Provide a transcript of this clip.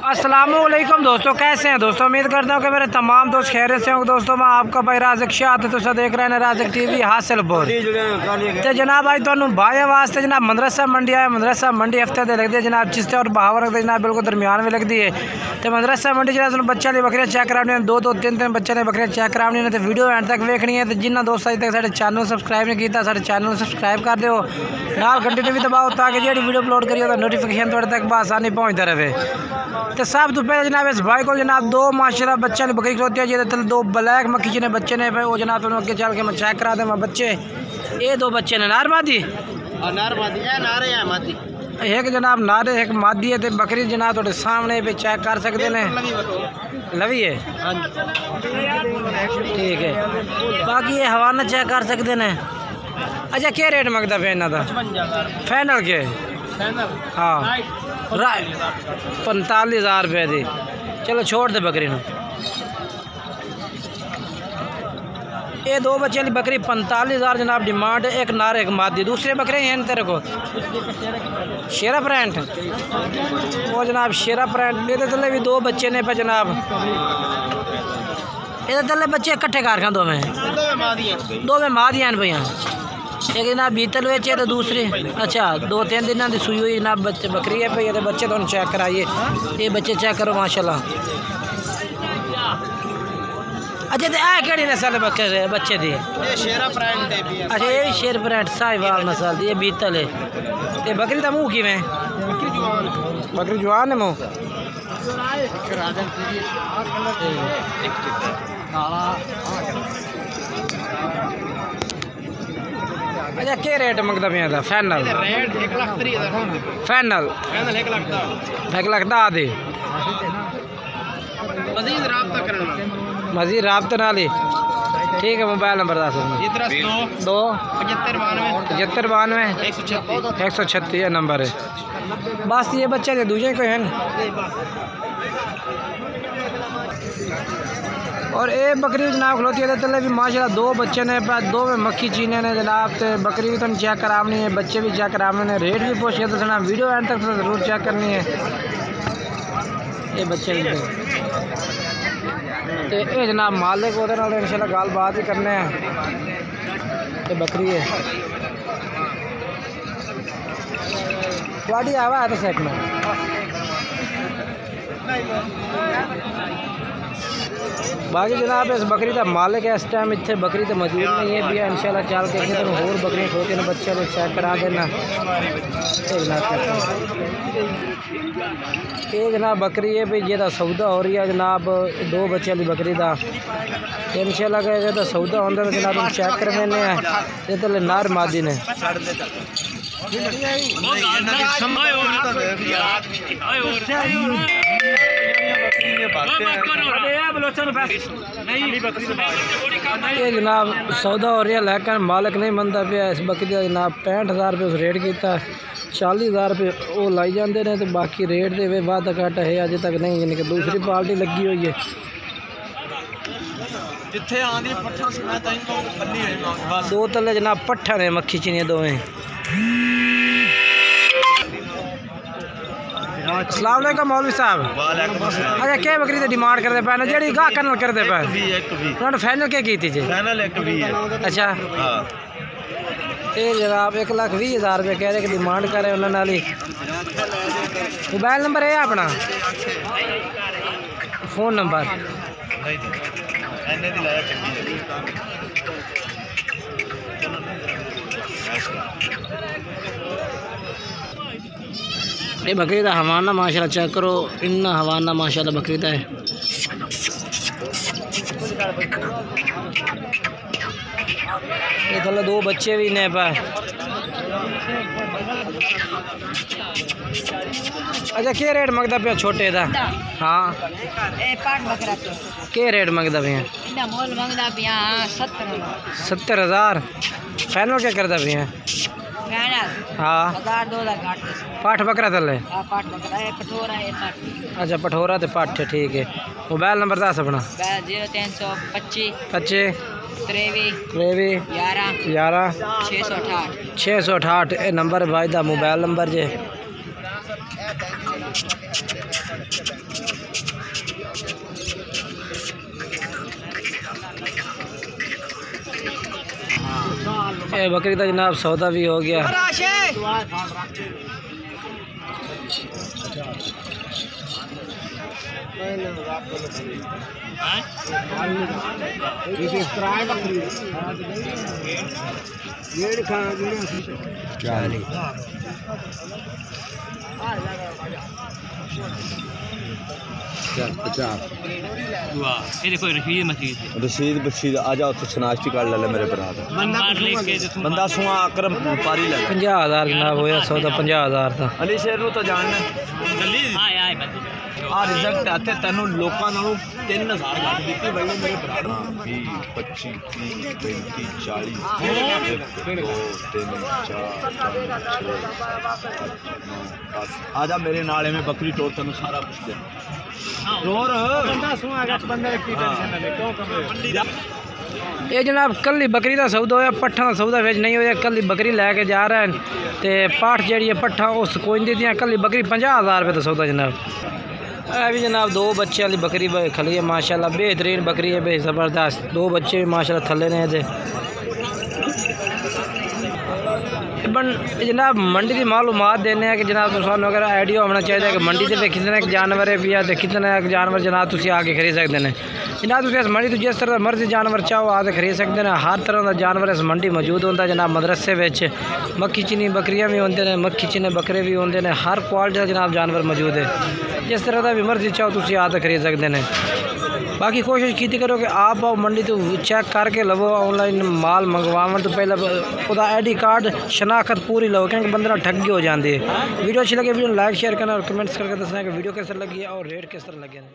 अस्सलामुअलैकुम दोस्तों, कैसे हैं दोस्तों। उम्मीद करता हूँ कि मेरे तमाम दोस्त खैरियत से होंगे। दोस्तों मैं आपका भाई राज़िक शाह तो देख रहे हैं राज़िक टीवी हासिलपुर। तो जनाब आज तो भाई वास्ते जनाब मदरसा मंडी आया। मदरसा मंडी हफ्ते दे लगती है जनाब, चिश्ते और बहावर रखते जनाब बिल्कुल दरमियान में लगती है। तो मदरसा मंडी जनाब बच्चा ने बकरियां चेक करानी है, दो तीन बच्चे ने बकरियां चेक करानी है। तो वीडियो एंड तक देखनी है। तो जिन्होंने दोस्त अज तक साढ़े चैनल सबसक्राइब नहीं किया, साढ़े चैनल सबसक्राइब कर दो, नाल घंटे भी दबाओ ताकि जी वीडियो अपलोड करिए तो नोटिफिकेशन थोड़े तक आसानी पहुँचता रहे। तो सब तो पहले जनाब इस भाई को जनाब दो माशाल्लाह बच्चे ने बकरी खलोती है जी, दो ब्लैक मक्खी जिन्हें बच्चे ने वो जनाब अगे चल के मैं चेक करा दें बच्चे। ये दो बच्चे ने नार मादी एक जनाब नारे एक मादी है। तो बकरी जनाब थोड़े सामने पे चेक कर सकते हैं, लवी है ठीक है। बाकी ये हवाना चेक कर सकते हैं। अच्छा क्या रेट मंगता पे इन्हों का फाइनल के? हाँ 45,000 रुपये दी। चलो छोड़ दे बकरी न। ये दो बच्चे वाली बकरी 45,000 जनाब डिमांड। एक नार एक मादी। दूसरे बकरे हैं तेरे को शेरा प्रेंट वो जनाब शेरा प्रेंट। ये तले भी दो बच्चे ने पे जनाब, ये तले बच्चे इकट्ठे कर दो में मादियाँ भैया। एक जनाब बीतल वेचे तो दूसरी अच्छा 2-3 दिन की सुई हुई जनाब बच्चे बकरी है पे। ये बच्चे तो चेक कराइए, ये बच्चे चेक करो माशाल्लाह। अच्छा तो यह केड़ी नस्ल है बच्चे दी? शेरा प्रेंट है। अच्छा ये भी शेर प्रेंट साहिवाल नस्ल दी। ये बीतल है। तो बकरी का मुँह किवें? बकरी जवान है मुँह। अच्छा क्या रेट मंगता पे था फाइनल? रेट 1,30,000 फाइनल 1 लाख दा दे। मजीद राब्ता करना, मजीद राब्ता ना ली ठीक है। मोबाइल नंबर दस 2 75 136 नंबर है। बस ये बच्चे थे दूजे कोई हैं। और ये बकरी जनाब खलोती है तले भी माशाल्लाह दो बच्चे ने दो में मक्खी चीने ने जनाब। तो बकरी भी तो चेक करानी है, बच्चे भी चेक कराने, रेट भी पूछ के दसना। वीडियो एंड तक तो ज़रूर चेक करनी है। ये बच्चे भी तो ये जनाब मालिक वो इंशाल्लाह गल बात ही करने हैं। ये बकरी है क्वालिटी आवा है तो सेट में। बाकी जनाब इस बकरी का मालिक है इस टाइम इतने बकरी तो मौजूद नहीं है भी इंशाल्लाह चल के होर बकरियां खोते हैं बच्चे को चेक करा देना। ये जनाब बकरी है भाई ये सौदा हो रही है जनाब दो बच्चे वाली बकरी का। इंशाल्लाह का जो सौदा होता है जनाब चेक कर देने ये तो नार मादी ने। ये जनाब सौदा हो रहा है लेकिन मालिक नहीं मनता पे इस बकरी का जनाब 65,000 रुपये उस रेट किया। 40,000 रुपये वो लाई जाते हैं। तो बाकी रेट दे वादा घट है अजे तक नहीं, यानी कि दूसरी पार्टी लगी हुई है। दो तले जनाब पट्ठा ने मक्खी चीनी दोवें। अस्सलाम वालेकुम मौलवी साहब। अच्छा क्या बकरी की डिमांड करते पे जी गाह कनल करते पे उन्होंने फाइनल क्या की थी जी? अच्छा ये जनाब 1,20,000 रुपये कह रहे कि डिमांड करे उन्होंने। मोबाइल नंबर है अपना फ़ोन नंबर? ये बकरी का हवाना माशाल्लाह चेक करो, इन्ना हवाना माशाल्लाह बकरी का है। ये थोड़ा दो बच्चे भी ने पर। अच्छा क्या रेट मंगता पे छोटे का? हाँ क्या रेट मंगता पे? 70,000 फाइनल क्या करता पे? हाँ पाठ बकरा तले। अच्छा पठोरा तो पाठ ठीक है। मोबाइल नंबर दस अपना? 0325 23 11 668 ये नंबर भाई दा मोबाइल नंबर जे। ये बकरी का जनाब सौदा भी हो गया। ये देखो रशीद मसीद रशीद बशीद आ जाओ तो शनाख्ती कार्ड ले ले मेरे भरा दा बंदा सुआ अकरम पारी ले 50,000 जनाब होया सौदा 50,000 का। अली शेर नु तो जानना आ रिजल्ट आते तेनू लोकां नालों 3000 घट दित्ती बल्ले मेरे भरा 20 25 30 35 40 1 2 3 4 5 आजा मेरे नाले में बकरी तोड़ तेनू सारा कुछ दे रोर बंदा सुआ गया बंदे की टेंशन ले क्यों कम ये जनाब कल बकरी का सौदा होया पट्ठा का सौदा फिर नहीं होया। कल बकरी लैके जा रहे हैं तो पाठ जी है पट्ठा उस कोई दी दियाँ कल बकरी 50,000 रुपये का सौदा जनाब। भी जनाब 2 बच्चे वाली बकरी खली है माशाल्लाह बेहतरीन बकरी है ज़बरदस्त। 2 बच्चे भी माशाल्लाह थले ने जनाब मंडी की मालूमात देने कि जनाब तुम अगर आइडिया होना चाहिए कि मंडी से कितने जानवर है भी है कितने जानवर जनाब तुम आके खरीद सकते हैं। जनाब तुम इस मंडी तो जिस तरह मर्जी जानवर चाहो आके खरीद सकते हैं। हर तरह का जानवर इस मंडी मौजूद होता है जनाब। मदरसे में मक्खी चीनी बकरियाँ भी होंगे ने मक्खी चीनी बकरे भी होंगे ने हर क्वालिटी का जनाब जानवर मौजूद है। जिस तरह का भी मर्जी चाहो तुम आके खरीद सकते हैं। बाकी कोशिश की करो कि आप आओ मंडी तो चेक करके लवो ऑनलाइन माल मंगवावन तो पहले उसका ID कार्ड शनाख्त पूरी लो क्योंकि बंदे ठगी हो जाती है। वीडियो अच्छी लगे वीडियो लाइक शेयर करना और कमेंट्स करके दसना कि वीडियो किस तरह लगी है और रेट किस तरह लगे हैं।